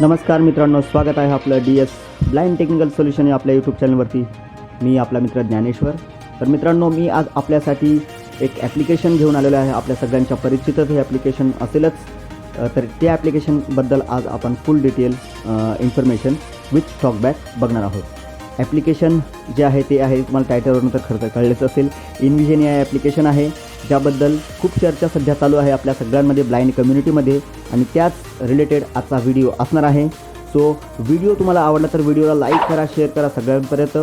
नमस्कार मित्रांनो, स्वागत आहे आपलं DS ब्लाइंड टेक्निकल सोल्युशन या आपल्या यूट्यूब चॅनलवरती. मी आपला मित्र ज्ञानेश्वर. तर मित्रांनो, मी आज आपल्यासाठी एक ॲप्लिकेशन घेऊन आलेलो आहे. आपल्या सगळ्यांच्या परिचितच हे ॲप्लिकेशन असेलच. तर त्या ॲप्लिकेशनबद्दल आज आपण फुल डिटेल इन्फॉर्मेशन विथ टॉकबॅक बघणार आहोत. ॲप्लिकेशन जे आहे ते आहे, तुम्हाला टायटलवरून तर खरं कळलेच असेल, इन्व्हिजन AI ॲप्लिकेशन आहे, ज्याबद्दल खूप चर्चा सध्या चालू आहे आपल्या सगळ्यांमध्ये, ब्लाइंड कम्युनिटीमध्ये, आणि त्याच रिलेटेड आजचा व्हिडिओ असणार आहे. सो व्हिडिओ तुम्हाला आवडला तर व्हिडिओला लाईक करा, शेअर करा सगळ्यांपर्यंत.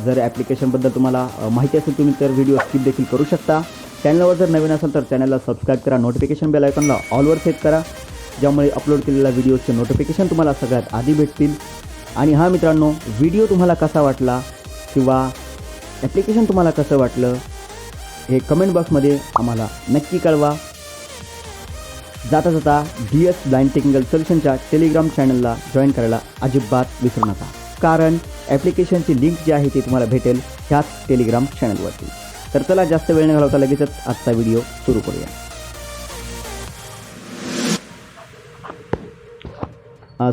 जर ॲप्लिकेशनबद्दल तुम्हाला माहिती असेल तुम्ही तर व्हिडिओ स्किप देखील करू शकता. चॅनलवर जर नवीन असेल तर चॅनलला सबस्क्राईब करा, नोटिफिकेशन बेल आयकॉनला ऑलवर सेट करा, ज्यामुळे अपलोड केलेल्या व्हिडिओचे नोटिफिकेशन तुम्हाला सगळ्यात आधी भेटतील. आणि हा मित्रांनो, व्हिडिओ तुम्हाला कसा वाटला किंवा ॲप्लिकेशन तुम्हाला कसं वाटलं हे कमेंट बॉक्समध्ये आम्हाला नक्की कळवा. जाता जाता DS ब्लाइंड टेक्निकल सोल्युशनच्या टेलिग्राम चॅनलला जॉईन करायला अजिबात विसरू नका, कारण ॲप्लिकेशनची लिंक जी आहे ती तुम्हाला भेटेल ह्याच टेलिग्राम चॅनलवरती. तर चला, जास्त वेळ न घालवता लगेचच आजचा व्हिडिओ सुरू करूया.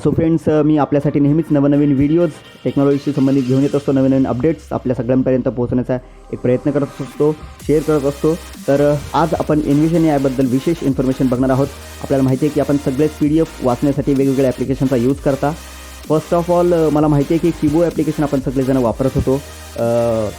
सो फ्रेंड्स, मी आपल्यासाठी नेहमीच नवनवीन व्हिडिओज टेक्नॉलॉजीशी संबंधित घेऊन येत असतो. नवीन अपडेट्स आपल्या सगळ्यांपर्यंत पोहोचण्याचा एक प्रयत्न करत असतो, शेअर करत असतो. तर आज आपण इन्व्हिजन AIबद्दल विशेष इन्फॉर्मेशन बघणार आहोत. आपल्याला माहिती आहे की आपण सगळेच PDF वाचण्यासाठी वेगवेगळ्या ॲप्लिकेशनचा यूज करता. फर्स्ट ऑफ ऑल मला माहिती आहे की कीबो ॲप्लिकेशन आपण सगळेजण वापरत होतो.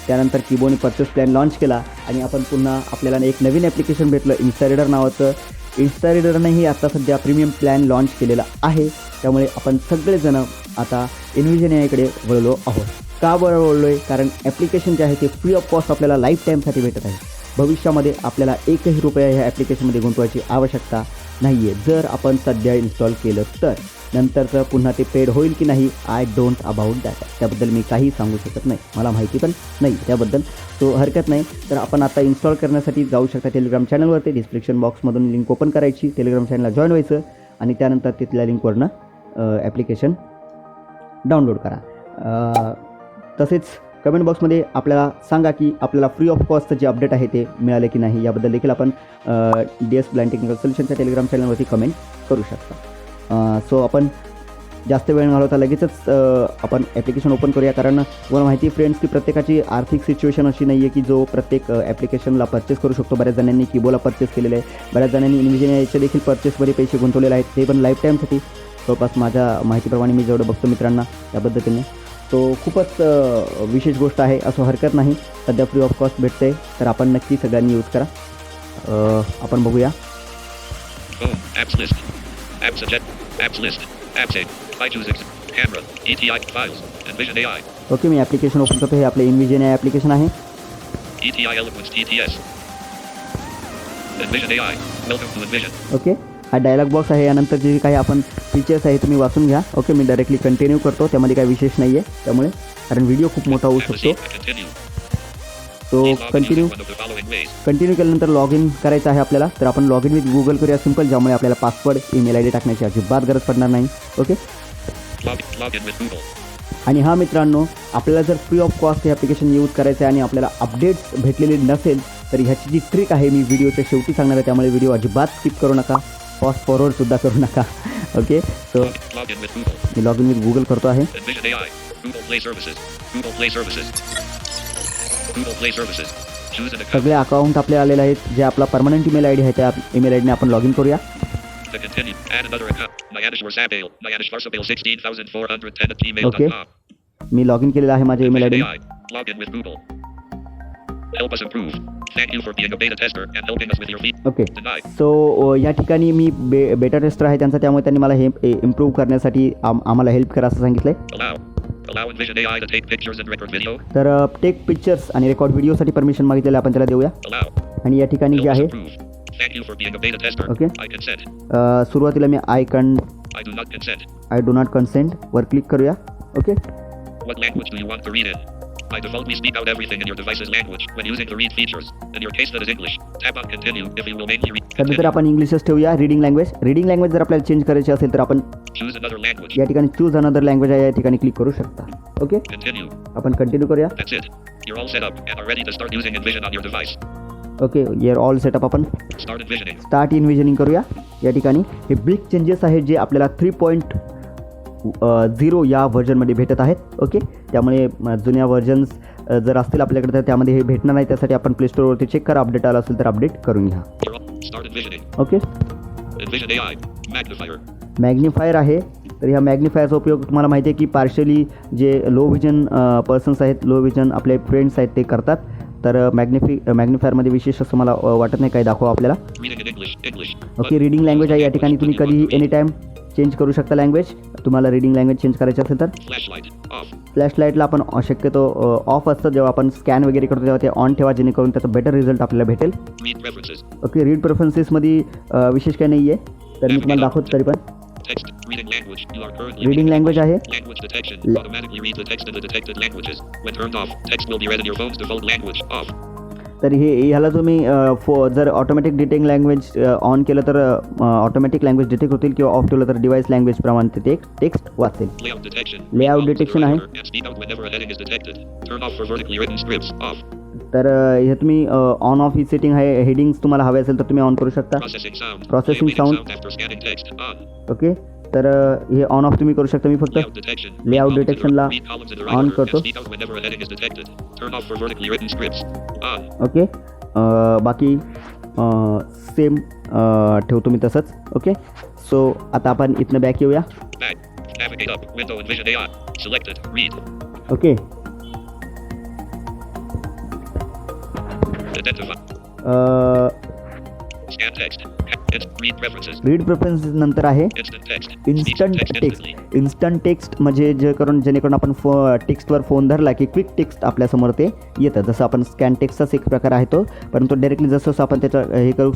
त्यानंतर कीबोने परचेस प्लॅन लॉन्च केला आणि आपण पुन्हा आपल्याला एक नवीन ॲप्लिकेशन भेटलं, इन्स्टारीडर नावाचं. इन्स्टारीडरनेही आता सध्या प्रीमियम प्लॅन लॉन्च केलेला आहे. त्यामुळे आपण सगळेजण आता इन्व्हिजन AIकडे वळलो आहोत. का बरं वळलो आहे? कारण ॲप्लिकेशन जे आहे ते फ्री ऑफ कॉस्ट आपल्याला लाईफ टाईमसाठी भेटत आहे. भविष्यामध्ये आपल्याला एकही रुपया ह्या ॲप्लिकेशनमध्ये गुंतवायची आवश्यकता नाही आहे. जर आपण सध्या इन्स्टॉल केलं तर नंतरचं पुन्हा ते पेड होईल की नाही, आय डोंट अबाउट दॅट. त्याबद्दल मी काही सांगू शकत नाही, मला माहिती पण नाही त्याबद्दल. सो हरकत नाही. तर आपण आता इन्स्टॉल करण्यासाठी जाऊ शकता टेलिग्राम चॅनलवरती. डिस्क्रिप्शन बॉक्समधून लिंक ओपन करायची, टेलिग्राम चॅनलला जॉईन व्हायचं आणि त्यानंतर तिथल्या लिंकवरनं ॲप्लिकेशन डाउनलोड करा. तसेच कमेंट बॉक्समध्ये आपल्याला सांगा की आपल्याला फ्री ऑफ कॉस्टचं जे अपडेट आहे ते मिळाले की नाही. याबद्दल देखील आपण DS ब्लाइंड टेक्निकल सोल्युशनच्या टेलिग्राम चॅनलवरती कमेंट करू शकता. सो आपण जास्त वेळ घालवता लगेचच आपण ॲप्लिकेशन ओपन करूया. कारण तुम्हाला माहिती आहे फ्रेंड्स की प्रत्येकाची आर्थिक सिच्युएशन अशी नाही आहे की जो प्रत्येक ॲप्लिकेशनला परचेस करू शकतो. बऱ्याच जणांनी कीबोला परचेस केलेलं आहे, बऱ्याच जणांनी इन्व्हिजन AIचे देखील परचेसमध्ये पैसे गुंतवलेले आहेत, ते पण लाईफ टाईमसाठी. जवळपास माझ्या माहितीप्रमाणे मी जेवढं बघतो मित्रांना त्या पद्धतीने. तो खूपच विशेष गोष्ट आहे, असं हरकत नाही. सध्या फ्री ऑफ कॉस्ट भेटते, तर आपण नक्की सगळ्यांनी यूज करा. आपण बघूया. ओके, मी ॲप्लिकेशन ओपन करतो. हे आपले इन्व्हिजन AI ॲप्लिकेशन आहे. ओके, हा डायलॉग बॉक्स आहे. यानंतर जे काही आपण फीचर्स आहे तुम्ही वाचून घ्या. ओके, मी डायरेक्टली कंटिन्यू करतो, त्यामध्ये काही विशेष नाही आहे त्यामुळे, कारण व्हिडिओ खूप मोठा होऊ शकतो. तो कंटिन्यू केल्यानंतर लॉग इन करायचं आहे आपल्याला. तर आपण लॉग इन विथ गुगल करूया सिंपल, ज्यामुळे आपल्याला पासवर्ड, ईमेल ID टाकण्याची अजिबात गरज पडणार नाही. ओके, आणि हा मित्रांनो, आपल्याला जर फ्री ऑफ कॉस्ट हे ॲप्लिकेशन यूज करायचं आहे आणि आपल्याला अपडेट्स भेटलेले नसेल तर ह्याची जी ट्रिक आहे मी व्हिडिओच्या शेवटी सांगणार आहे, त्यामुळे व्हिडिओ अजिबात स्किप करू नका, फास्ट फॉरवर्डसुद्धा करू नका. Okay, so me log in with Google करतो आहे. सगळे अकाउंट आपले आलेले आहेत. जे आपला परमनंट ईमेल ID आहे त्या ईमेल ID ने आपण लॉग इन करूया. ओके, मी लॉग इन केलेलं आहे माझ्या ईमेल ID. ओके, सो या ठिकाणी मी बेटा टेस्टर आहे त्यांचा, त्यामुळे त्यांनी मला हे इम्प्रूव्ह करण्यासाठी आम्हाला हेल्प करा असं सांगितलंय. तर टेक पिक्चर्स आणि रेकॉर्ड व्हिडिओसाठी परमिशन मागितलेलं आपण त्याला देऊया. आणि या ठिकाणी जे आहे, ओके, सुरुवातीला मी आय डू नॉट कन्सेंट वर क्लिक करूया. Okay, By default, we speak out everything in your device's language when using the read features. In your case, that is English. Tap on continue if you will mainly read. सध्या तर आपण इंग्लिशच ठेवूया. Reading language जर आपल्याला change करायची असेल तर आपण choose another language. या ठिकाणी चूज अनदर लँग्वेज आहे, या ठिकाणी क्लिक करू शकता. Okay, Continue. आपण कंटिन्यू करूया. That's it. You're all set up and are ready to start using Envision on your device. Okay, you're all set up. आपण Start envisioning. स्टार्ट इन्व्हिजनिंग करूया. या ठिकाणी हे बिग चेंजेस आहेत जे आपल्याला 0 या व्हर्जनमध्ये भेटत आहेत. ओके, त्यामुळे जुन्या व्हर्जन्स जर असतील आपल्याकडे तर त्यामध्ये हे भेटणार नाही. त्यासाठी आपण प्ले स्टोअरवरती चेक करा, अपडेट आला असेल तर अपडेट करून घ्या. Start envisioning. Okay, Envision AI. Magnifier. Magnifier आहे. तर ह्या मॅग्निफायरचा उपयोग तुम्हाला माहिती आहे की पार्शली जे लो व्हिजन पर्सन्स आहेत, लो व्हिजन आपले फ्रेंड्स आहेत ते करतात. तर मॅग्निफायरमध्ये विशेष असं मला वाटत नाही काही दाखवा आपल्याला. Reading in English. English. Okay, reading language आहे. या ठिकाणी तुम्ही कधीही एनी टाईम चेंज करू शकता लँग्वेज. तुम्हाला रीडिंग लँग्वेज चेंज करायची असेल तर Flashlight. Off. फ्लॅशलाईटला आपण शक्यतो ऑफ असतं जेव्हा आपण स्कॅन वगैरे करतो तेव्हा ते ऑन ठेवा, जेणेकरून त्याचा बेटर रिझल्ट आपल्याला भेटेल. Read preferences. ओके, रीड प्रेफरन्सेसमध्ये विशेष काही नाही आहे, तर मी तुम्हाला दाखवतो तरी पण. Text. Reading language. You are currently reading language आहे. Language detection. Automatically read the text in the detected languages. When turned off, text will be read in your phone's default language. Off. तर ह्याला तुम्ही जर automatic detect language on केलं तर automatic language detect होतील, किंवा of ठेवलं तर डिव्हाइस लँग्वेज प्रमाणे ते टेक्स्ट वाचेल. Layout detection. Layout detection आहे. And speak out whenever a heading is detected. Turn off for vertically written scripts. Off. तर हे तुम्ही ऑन ऑफ ही सेटिंग आहे. हेडिंग्स तुम्हाला हवे असेल तर तुम्ही ऑन करू शकता. Processing sound. Processing Play waiting sound. after scanning text. On. Okay, तर हे ऑन ऑफ तुम्ही करू शकता. मी फक्त Layout detection. Layout Read columns in the- detectionला read columns in the right on order करतो. and speak out whenever a heading is detected. Turn off for vertically written scripts. On. Okay, बाकी same ठेवतो मी तसंच. Okay, so आता आपण इथनं back येऊया. Back. Navigate up. Window Envision AI. Selected. Read. Okay, Identify. Scan text. Read preferences. Read preferences नंतर आहे Instant text. Speak instant text text. instantly. Instant text म्हणजे जेणेकरून आपण टेक्स्टवर फोन धरला की क्विक टेक्स्ट आपल्यासमोर ते येतं. जसं आपण स्कॅन टेक्स्टचाच एक प्रकार आहे तो, परंतु डायरेक्टली जसं आपण त्याचं हे करू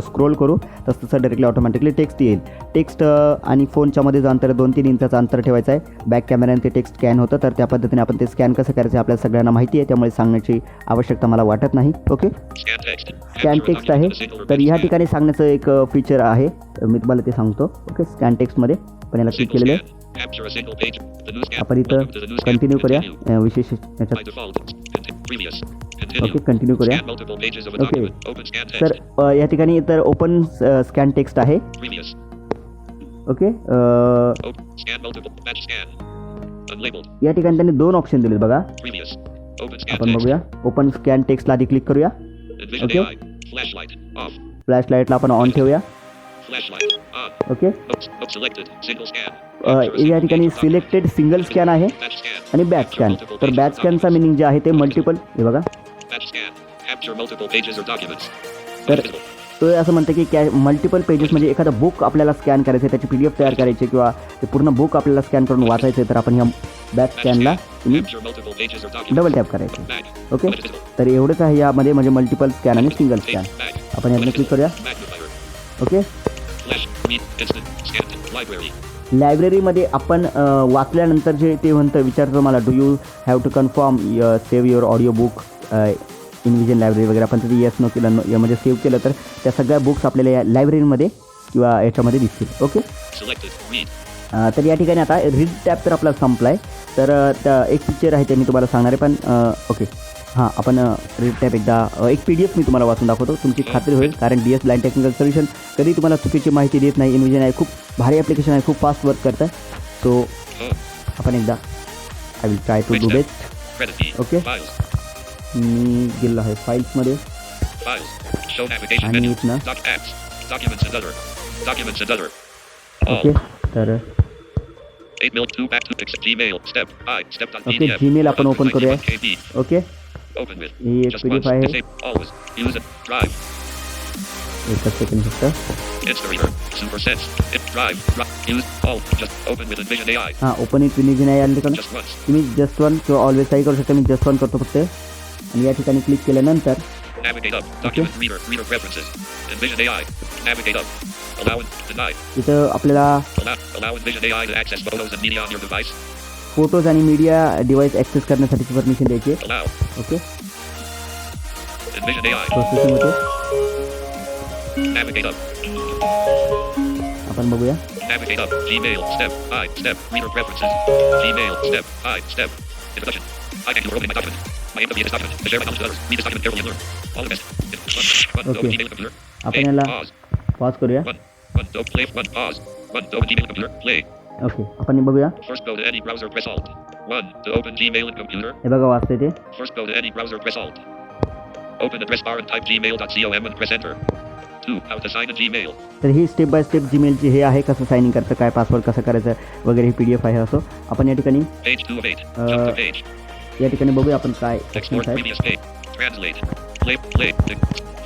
स्क्रोल करू तसं डायरेक्टली ऑटोमॅटिकली टेक्स्ट येईल. टेक्स्ट आणि फोनच्या मध्ये जो अंतर 2-3 इंचाचं अंतर ठेवायचं आहे. बॅक कॅमेऱ्याने ते टेक्स्ट स्कॅन होतं, तर त्या पद्धतीने आपण ते स्कॅन कसं करायचं आपल्याला सगळ्यांना माहिती आहे, त्यामुळे सांगण्याची आवश्यकता मला वाटत नाही. Okay, Scan text. Scan text आहे. तर ह्या ठिकाणी सांगण्याचं एक फीचर आहे, मी तुम्हाला ते सांगतो. ओके, स्कॅन टेक्स्टमध्ये पण याला क्लिक केलेलं आहे. Capture a single page. The new scan. आपण इथं Welcome to the new scan. Continue करूया. Continue. विशेष By याच्यात default. Previous. Continue. Okay, continue करूया. Scan multiple pages of a Okay. document. Open scan text. तर या ठिकाणी तर ओपन स्कॅन टेक्स्ट आहे. Previous. Okay, Scan multiple. Match scan. Unlabeled. या ठिकाणी त्यांनी 2 ऑप्शन दिलेत बघा. Previous. Open scan आपण text. बघूया. ओपन स्कॅन टेक्स्टला आधी क्लिक करूया. Envision Okay. AI. Flashlight. Off. Flash लाईटला आपण ऑन ठेवूया. Flashlight. On. Okay, Note selected. Single scan. Capture a या single ठिकाणी page of selected single scan आहे Match scan. आणि बॅक Capture स्कॅन. multiple तर pages back or स्कॅनचा documents. Meaning जे आहे ते मल्टिपल, हे बघा. Match scan. Capture multiple pages or documents. तर Visible. तो असं म्हणतं की मल्टिपल पेजेस म्हणजे एखादा बुक आपल्याला स्कॅन करायचं आहे, त्याची PDF तयार करायची किंवा ते पूर्ण बुक आपल्याला स्कॅन करून वाचायचं आहे, तर आपण ह्या बॅक Match स्कॅनला scan. तुम्ही Capture multiple pages or documents. Double tap करायचं. Back. Okay, When it's visible. तर एवढंच आहे यामध्ये, म्हणजे मल्टिपल स्कॅन आणि सिंगल स्कॅन. Back. आपण यातनं क्लिक करूया. Magnifier. Okay, Flash. Read. Instant. Scan. Library. लायब्ररीमध्ये आपण वाचल्यानंतर जे ते म्हणतं विचारतं मला, do you have to confirm save your audio book Envision library वगैरे. आपण तिथे येस नो केलं, यामध्ये सेव्ह केलं तर त्या सगळ्या बुक्स आपल्याला या लायब्ररीमध्ये किंवा याच्यामध्ये दिसतील. Okay, Selected. Read. तर या ठिकाणी आता रीड टॅब तर आपला संपला आहे. तर एक पिक्चर आहे ते मी तुम्हाला सांगणार आहे, पण ओके हां, आपण रीड टॅब एकदा एक PDF मी तुम्हाला वाचून दाखवतो, तुमची खात्री होईल. कारण DS ब्लाइंड टेक्निकल सोल्युशन कधी तुम्हाला चुकीची माहिती देत नाही. इन्व्हिजन आहे खूप भारी ॲप्लिकेशन आहे, खूप फास्ट वर्क करतं. सो आपण एकदा I will try to do best. Credit key. Okay. Files. मी गेलो आहे फाईल्समध्ये Files. Show navigation आणि menu. इथनं Doc apps. Documents and other. Documents and other. Okay, तर 8 mil 2 back to pix Gmail. Step. Step. Okay, Gmail आपण open करूया. Okay, Open with. ही एक Just PDF once. आहे. Disable. Always. Use it. Drive. एकच second फक्त. Instareader. Super sense. Drive. Use. All. Just open with Envision AI. हां, open it इन्व्हिजन आहे. या ठिकाणी Just once. तुम्ही जस्ट वन किंवा ऑलवेज काही करू शकता. मी जस्ट वन करतो फक्त, आणि या ठिकाणी क्लिक केल्यानंतर Navigate up. Document reader. Reader preferences. Envision AI. Navigate up. Allow and deny. इथं आपल्याला Allow Envision AI to access photos and media on your device. Photos आणि मीडिया डिव्हाइस ॲक्सेस करण्यासाठीची परमिशन द्यायची आहे. Allow. Okay, Envision AI. Processing होते. Navigate up. आपण बघूया. Navigate up. Gmail. Step. Step. Reader preferences. Gmail. Step. Step. Introduction. I thank you for opening my document. My aim to be in this document. To share my knowledge with others. Read this document carefully and learn. All the best. One. Okay. Open Gmail computer. आपण Play. याला Pause. Pause करूया. One. Play. One. Pause. One. Open Gmail computer. Play. Okay आपण हे बघूया. First go to any browser, press Alt. 1. To open Gmail and computer. हे बघा वाचते ते. First go to any browser, press Alt. Open address bar and type gmail.com and press enter. 2. How to sign in Gmail. तर ही step by step जीमेलची हे आहे, कसं sign in करायचं, काय पासवर्ड कसं करायचं वगैरे, ही PDF आहे. असो आपण या ठिकाणी Page 2 of 8. Jump to page. या ठिकाणी बघूया आपण काय Export ऑप्शन्स आहेत. previous page. Translate. Play.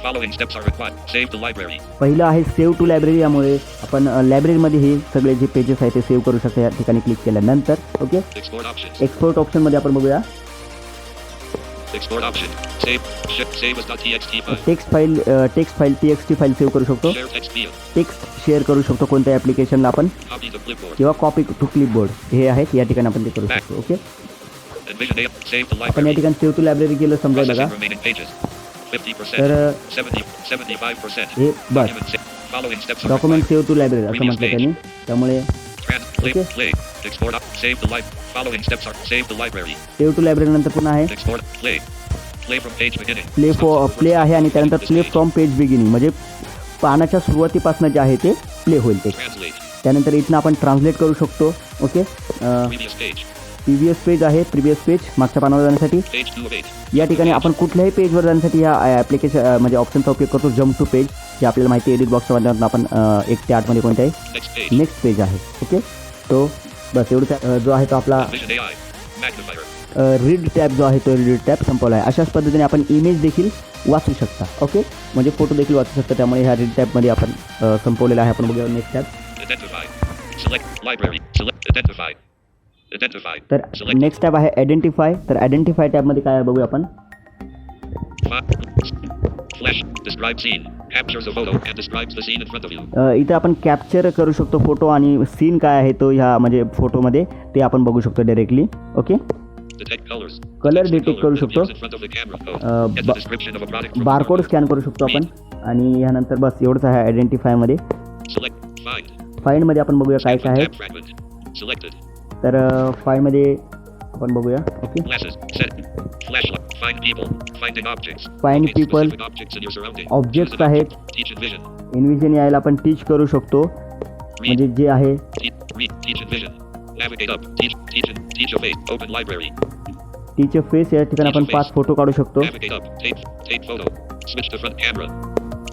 Following steps are required. Save to library. पहिलं आहे सेव्ह टू लायब्ररी. यामुळे आपण लायब्ररीमध्ये हे सगळे जे पेजेस आहेत ते सेव्ह करू शकतो. या ठिकाणी क्लिक केल्यानंतर ओके Export options. एक्सपोर्ट ऑप्शनमध्ये आपण बघूया. Export option. Save as .txt file. Text file TXT file save करू शकतो. Share text via. Text share करू शकतो कोणत्या ॲप्लिकेशनला आपण, Copy to clipboard. किंवा कॉपी टू क्लिपबोर्ड हे आहेत. या ठिकाणी आपण ते करू शकतो. Okay Envision AI. Save to आपण या library. ठिकाणी सेव्ह टू लायब्ररी केलं समजा बघा. Processing remaining pages. 50%. तर 75%. हे बस Document save. Following steps are document required. Save to library असं म्हटलं त्यांनी. त्यामुळे Translate. Okay. Play. Export. Save to library. Following steps are save to library. Save to library नंतर पुन्हा आहे Export. Play. Play from page beginning. Play आहे, आणि त्यानंतर प्ले फ्रॉम पेज बिगिनिंग म्हणजे पानाच्या सुरुवातीपासून जे आहे ते प्ले होईल ते. Translate. त्यानंतर इथनं आपण ट्रान्सलेट करू शकतो. Okay Previous page. Previous page आहे, प्रिव्हियस पेज मागच्या पानावर जाण्यासाठी. Page 2 of 8. या ठिकाणी आपण कुठल्याही पेजवर जाण्यासाठी या ॲप्लिकेशन म्हणजे ऑप्शनचा उपयोग करतो. जम्प टू पेज, जे आपल्याला माहिती आहे एडिट बॉक्सच्या माध्यमातून आपण 1 ते 8 मध्ये कोणत्याही Next page. नेक्स्ट पेज आहे. ओके तो बस एवढं जो आहे तो आपला Envision AI. Magnifier. Read tab जो आहे तो रीड टॅब संपवला आहे. अशाच पद्धतीने आपण इमेज देखील वाचू शकता. ओके म्हणजे फोटो देखील वाचू शकता. त्यामुळे ह्या रीड टॅबमध्ये आपण संपवलेला आहे. आपण बघूया next tab. Identify. Select library. Select identify. Identify. तर Select. नेक्स्ट टॅब आहे आयडेंटिफाय. तर आयडेंटिफाय टॅबमध्ये काय आहे बघूया आपण. Flash. Describe scene. Captures a photo and describes the scene in front of you. इथं आपण कॅप्चर करू शकतो फोटो, आणि सीन काय आहे तो ह्या म्हणजे फोटोमध्ये ते आपण बघू शकतो directly. Okay Detect colors. Colour Detect the detect color करू that शकतो. appears in front of the camera. Code. Get the description of a product from the barcode photo. Scan करू शकतो आपण. आणि ह्यानंतर बस एवढंच आहे आयडेंटिफायमध्ये. Select. Find. फाईंडमध्ये आपण बघूया काय काय आहे. Tab fragment. Selected. तर फाईंडमध्ये आपण बघूया. Okay Glasses. Set. Flashlight. Find people. Finding objects. Find Locate people. specific objects in your surrounding. Objects Choose an आहेत. object. Teach Envision. इन्व्हिजन यायला आपण टीच करू शकतो. म्हणजे जे आहे Teach Envision. Navigate up. Teach a face. Open library. Teacher face, या ठिकाणी आपण 5 फोटो काढू शकतो. Navigate up. Take photo. Switch to front camera.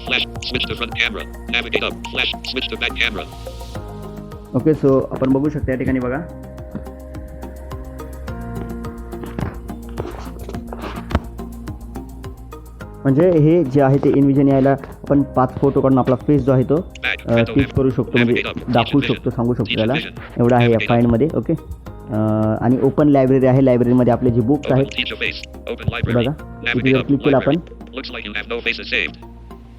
Flash. Switch to front camera. Navigate up. Flash. Switch to back camera. Okay so आपण बघू शकतो या ठिकाणी बघा. म्हणजे हे जे आहे ते इन्व्हिजन यायला आपण 5 फोटो काढून आपला फेस जो आहे तो टीच करू शकतो, म्हणजे दाखवू शकतो, सांगू शकतो त्याला. एवढं आहे या फाईलमध्ये. ओके आणि ओपन लायब्ररी आहे. लायब्ररीमध्ये आपले जे बुक्स आहेत Teach a face. Open library. बघा. Navigate इथे up. क्लिक केलं आपण. Library. Looks like you have no faces saved.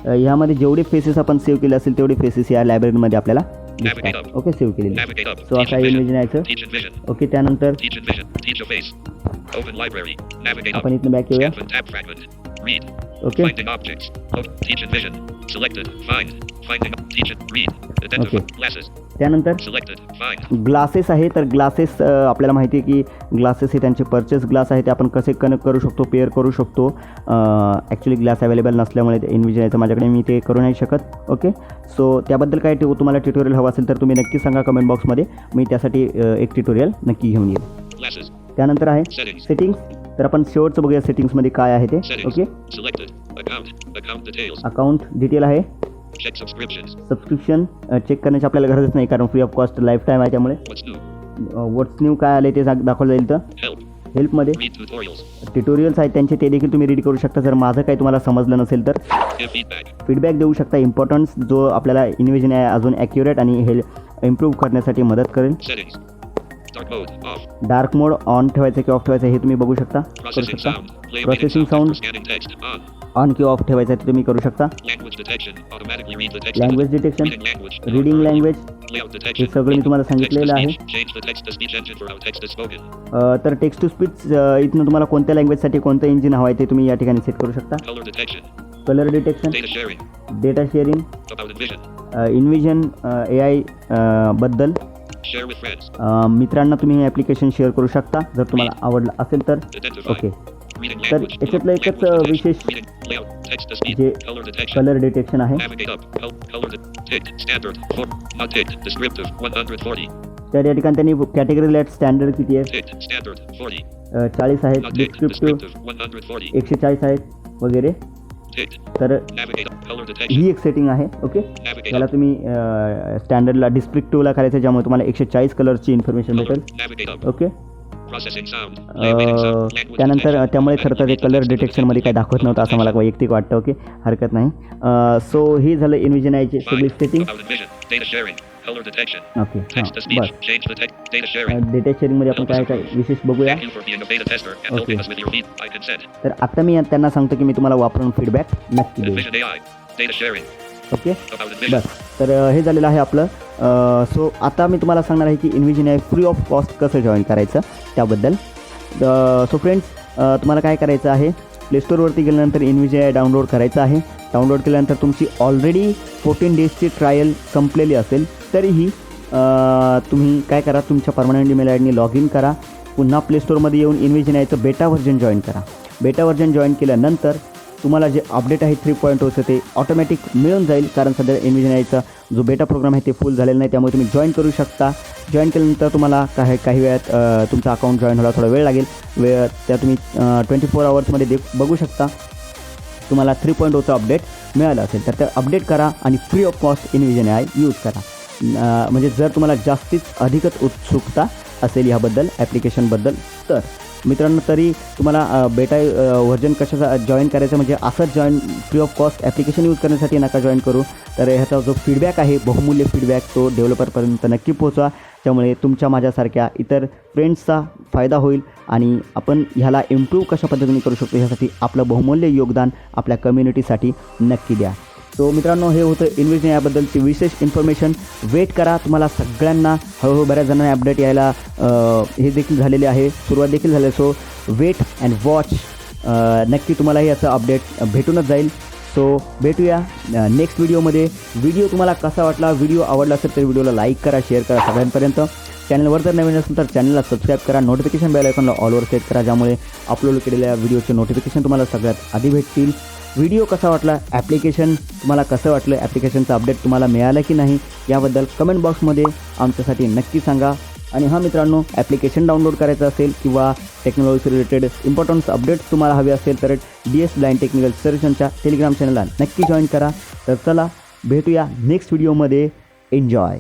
ह्यामध्ये जेवढे फेसेस आपण सेव्ह केले असेल तेवढे फेसेस या लायब्ररीमध्ये आपल्याला Navigate दिसतात. up. ओके सेव्ह केलेले. Navigate up. सो Teach असं आहे Envision. इन्व्हिजन यायचं. Teach Envision. ओके त्यानंतर Teach Envision. Teach a face. Open library. Navigate up. आपण इथनं बॅक येऊया. Scan tab fragment. Read. Okay Finding objects. Teach Envision. Selected. Find. Finding. Teach it. Read. Identify. Okay. Glasses. त्यानंतर Selected. Find. Glasses आहे. तर glasses आपल्याला माहिती आहे की ग्लासेस हे त्यांचे परचेस ग्लास आहे, ते आपण कसे कनेक्ट करू शकतो, पेअर करू शकतो. ॲक्च्युली ग्लास अवेलेबल नसल्यामुळे ते इन्व्हिजन यायचं माझ्याकडे, मी ते करू नाही शकत. ओके सो त्याबद्दल काय तुम्हाला ट्युटोरियल हवं असेल तर तुम्ही नक्की सांगा कमेंट बॉक्समध्ये. मी त्यासाठी एक ट्युटोरियल नक्की घेऊन येईल. Glasses. त्यानंतर आहे Settings. सेटिंग्स. तर आपण शेवटचं बघूया सेटिंग्समध्ये काय आहे ते. Settings. Okay Selected. Account. Account details. Account detail आहे. Check subscriptions. सबस्क्रिप्शन चेक करण्याची आपल्याला गरजच नाही, कारण free of cost life time आहे. त्यामुळे What's new? व्हॉट्स न्यू काय आले ते दाखवलं जाईल. तर Help. हेल्पमध्ये Read tutorials. ट्युटोरियल्स आहेत त्यांचे, ते देखील तुम्ही रीड करू शकता. जर माझं काही तुम्हाला समजलं नसेल तर Give feedback. फीडबॅक देऊ शकता. इम्पॉर्टन्स जो आपल्याला इन्व्हिजन आहे अजून ॲक्युरेट आणि इम्प्रूव्ह करण्यासाठी मदत करेल. Settings. Dark mode. Off. Dark mode on ठेवायचं की ऑफ ठेवायचं हे तुम्ही बघू शकता, करू Processing शकता. sound. Play Processing sound. sound. Scanning text. On. On किंवा ऑफ ठेवायचं आहे ते तुम्ही करू शकता. Language detection. Automatically read the text. Language detection, Reading language. Reading language, Layout हे detection. सगळं मी तुम्हाला Text to सांगितलेलं आहे. speech. Change the text to speech engine for how text is spoken. तर टेक्स्ट टू स्पीच इथनं तुम्हाला कोणत्या लँग्वेजसाठी कोणतं इंजिन हवं आहे ते तुम्ही या ठिकाणी सेट करू शकता. Color detection. Colour detection, Data sharing. Data sharing, About Envision. Envision AI बद्दल Share with friends. मित्रांना तुम्ही हे ॲप्लिकेशन शेअर करू शकता जर तुम्हाला आवडलं असेल तर. Identify. ओके Reading तर language. याच्यातलं एकच Language detection. विशेष Reading layout. Text to speech. जे Color detection. कलर डिटेक्शन आहे. Navigate up. Color ticked. Standard. 4. Not ticked. Descriptive. 140. तर या ठिकाणी त्यांनी कॅटेगरी लाईट स्टँडर्ड किती आहे, Ticked. Standard. 40. 40 आहेत, Not ticked. Descriptive Descriptive. 140. 140 आहेत वगैरे. Ticked. तर Navigate. Color ही detection. एक सेटिंग आहे. Okay, Navigate. याला तुम्ही स्टँडर्डला डिस्क्रिप्टिव्हला करायचं, ज्यामुळे तुम्हाला 140 कलरची इन्फॉर्मेशन Color. भेटेल. Navigate up. Okay, Processing sound. Play waiting sound. Language त्यानंतर detection. त्यामुळे खरं तर ते Language कलर detection. डिटेक्शनमध्ये काही दाखवत नव्हतं असं मला वैयक्तिक वाटतं. ओके, हरकत नाही. सो ही झालं Envision AIची सगळी Fine. सेटिंग. About Envision. Data sharing. Color detection. Okay, Text to हां, speech. बस. Change the text. Data sharing. Data शेअरिंगमध्ये आपण काय काय विशेष बघूया. Thank you for being a beta tester and Okay. helping us with your feed. I consent. तर आता मी त्यांना सांगतो की मी तुम्हाला वापरून फीडबॅक नक्की देईन. Envision AI. Data sharing. Okay, About Envision. बस. तर हे झालेलं आहे आपलं. सो आता मी तुम्हाला सांगणार आहे की Envision AI free of cost कसं जॉईन करायचं त्याबद्दल. सो फ्रेंड्स, तुम्हाला काय करायचं आहे, प्ले स्टोअरवरती गेल्यानंतर Envision AI डाउनलोड करायचं आहे. डाउनलोड केल्यानंतर तुमची ऑलरेडी 14 डेजची ट्रायल संपलेली असेल तरीही तुम्ही काय करा, तुमच्या परमनंट ईमेल आय डीने लॉग इन करा. पुन्हा प्ले स्टोअरमध्ये येऊन Envision AIचं बेटा व्हर्जन जॉईन करा. बेटा व्हर्जन जॉईन केल्यानंतर तुम्हाला जे अपडेट आहे 3.0चं ते ऑटोमॅटिक मिळून जाईल, कारण सध्या Envision AIचा जो बेटा प्रोग्राम आहे ते फुल झालेला नाही, त्यामुळे तुम्ही जॉईन करू शकता. जॉईन केल्यानंतर तुम्हाला काही वेळात तुमचं अकाउंट जॉईन व्हायला थोडा वेळ लागेल. त्या तुम्ही 24 आवर्समध्ये बघू शकता तुम्हाला 3.0चं अपडेट मिळालं असेल तर ते अपडेट करा आणि free of cost Envision AI use करा. म्हणजे जर तुम्हाला जास्तीत अधिकच उत्सुकता असेल ह्याबद्दल ॲप्लिकेशनबद्दल तर मित्रांनो, तरी तुम्हाला बेटा व्हर्जन कशाचा जॉईन करायचं म्हणजे असंच join free of cost application use करण्यासाठी नका जॉईन करू. तर ह्याचा जो फीडबॅक आहे, बहुमूल्य फीडबॅक, तो डेव्हलपरपर्यंत नक्की पोहोचवा, त्यामुळे तुमच्या माझ्यासारख्या इतर फ्रेंड्सचा फायदा होईल आणि आपण ह्याला इम्प्रूव्ह कशा पद्धतीने करू शकतो ह्यासाठी आपलं बहुमूल्य योगदान आपल्या कम्युनिटीसाठी नक्की द्या. सो मित्रांनो, हे होतं Envision याबद्दलची विशेष इन्फॉर्मेशन. वेट करा, तुम्हाला सगळ्यांना हळूहळू बऱ्याच जणांना अपडेट यायला हे देखील झालेले आहे, सुरुवात देखील झाली. सो वेट अँड वॉच, नक्की तुम्हालाही याचं अपडेट भेटूनच जाईल. सो भेटूया नेक्स्ट व्हिडिओमध्ये. व्हिडिओ तुम्हाला कसा वाटला, व्हिडिओ आवडला असेल तर व्हिडिओला लाईक करा, शेअर करा सगळ्यांपर्यंत. चॅनलवर जर नवीन असेल तर चॅनलला सबस्क्राईब करा, नोटिफिकेशन बेल आयकॉनला ऑलवर सेट करा, ज्यामुळे अपलोड केलेल्या व्हिडिओचे नोटिफिकेशन तुम्हाला सगळ्यात आधी भेटतील. व्हिडिओ कसा वाटला, ॲप्लिकेशन तुम्हाला कसं वाटलं, ॲप्लिकेशनचं अपडेट तुम्हाला मिळालं की नाही याबद्दल कमेंट बॉक्समध्ये आमच्यासाठी नक्की सांगा. आणि हां मित्रांनो, ॲप्लिकेशन डाउनलोड करायचं असेल किंवा टेक्नॉलॉजी रिलेटेड इम्पॉर्टन्स अपडेट्स तुम्हाला हवे असेल तर DS ब्लाइंड टेक्निकल सोल्युशनच्या टेलिग्राम चॅनलला नक्की जॉईन करा. तर चला भेटूया नेक्स्ट व्हिडिओमध्ये. एन्जॉय.